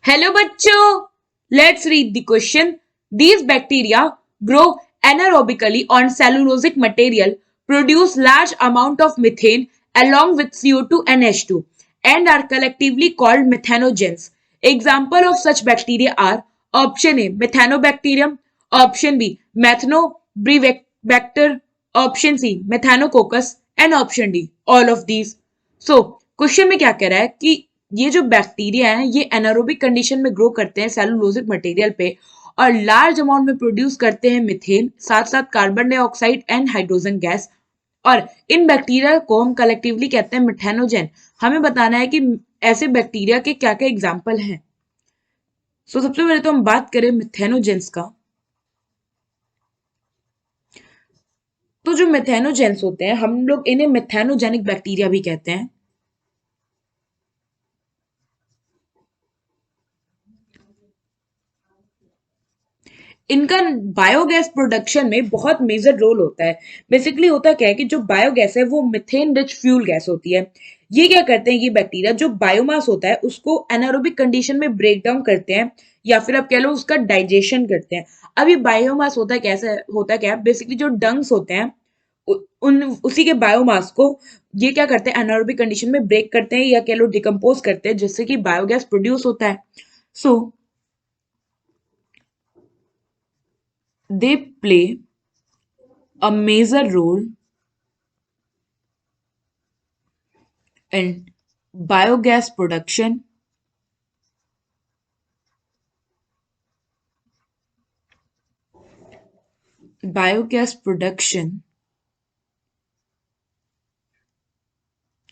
Hello bachcho, let's read the question. These bacteria grow anaerobically on cellulosic material, produce large amount of methane along with CO2 and H2 and are collectively called methanogens. Example of such bacteria are option A methanobacterium, option B methanobacter, option C methanococcus and option D all of these. So question में क्या कह रहा है कि ये जो bacteria है ये एनारोबिक कंडीशन में ग्रो करते हैं सेलुलोजिक मटेरियल पे और लार्ज अमाउंट में प्रोड्यूस करते हैं मीथेन साथ साथ carbon dioxide and hydrogen gas. और इन बैक्टीरिया को हम कलेक्टिवली कहते हैं मिथेनोजेन। हमें बताना है कि ऐसे बैक्टीरिया के क्या क्या एग्जाम्पल हैं। सो सबसे पहले तो हम बात करें मिथेनोजेंस का। तो जो मिथेनोजेंस होते हैं हम लोग इन्हें मिथेनोजेनिक बैक्टीरिया भी कहते हैं। इनका बायोगैस प्रोडक्शन में बहुत मेजर रोल होता है। बेसिकली होता क्या है कि जो बायोगैस है वो मिथेन रिच फ्यूल गैस होती है। ये क्या करते हैं ये बैक्टीरिया जो बायोमास होता है उसको एनारोबिक कंडीशन में ब्रेक डाउन करते हैं या फिर आप कह लो उसका डाइजेशन करते हैं। अब ये बायोमास होता है कैसे होता क्या है बेसिकली जो डंग्स होते हैं उन उसी के बायोमास को ये क्या करते हैं एनारोबिक कंडीशन में ब्रेक करते हैं या कह लो डिकम्पोज करते हैं जिससे कि बायोगैस प्रोड्यूस होता है। सो they play a major role in biogas production,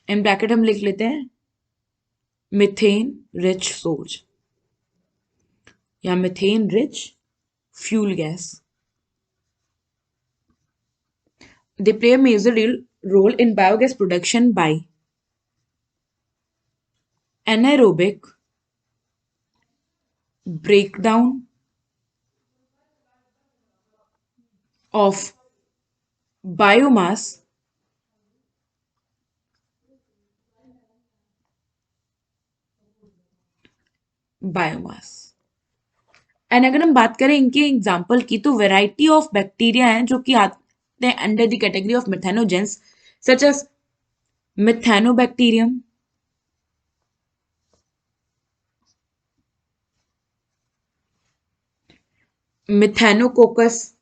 in bracket हम लिख लेते हैं मिथेन रिच सोर्स या methane rich fuel gas. They play a major role in biogas production by anaerobic breakdown of biomass and अगर हम बात करें इनके एग्जाम्पल की तो वेराइटी ऑफ बैक्टीरिया हैं जो कि आते हैं under the category of methanogens such as methanobacterium, methanococcus,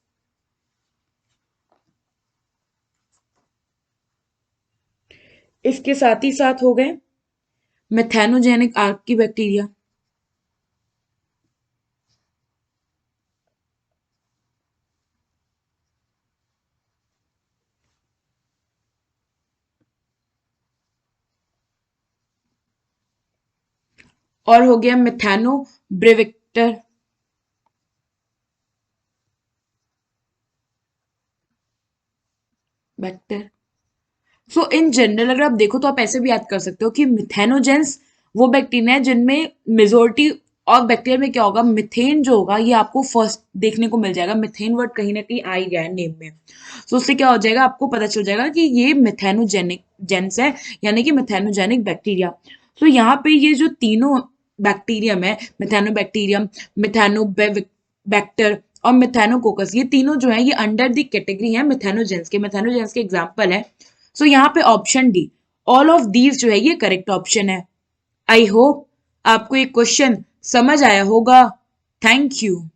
इसके साथ ही साथ हो गए मिथेनोजेनिक आर्क की बैक्टीरिया, और हो गया मिथेनो ब्रेविक्टर बैक्टर। सो इन जनरल अगर आप देखो तो आप ऐसे भी याद कर सकते हो कि मिथेनोजेंस वो बैक्टीरिया है जिनमें मेजोरिटी ऑफ बैक्टीरिया में क्या होगा मिथेन जो होगा ये आपको फर्स्ट देखने को मिल जाएगा। मिथेन वर्ड कहीं ना कहीं आ ही गया है नेम में। सो उससे क्या हो जाएगा आपको पता चल जाएगा कि ये मिथेनोजेनिक जेंस है यानी कि मिथेनोजेनिक बैक्टीरिया। तो यहाँ पे ये जो तीनों बैक्टीरियम है मिथेनोबैक्टीरियम, मिथेनोबैक्टर और मिथेनोकोकस ये तीनों जो है ये अंडर द कैटेगरी है मिथेनोजेंस के। मिथेनोजेंस के एग्जाम्पल है। सो यहाँ पे option D all of these जो है ये करेक्ट ऑप्शन है। आई होप आपको ये क्वेश्चन समझ आया होगा। Thank you.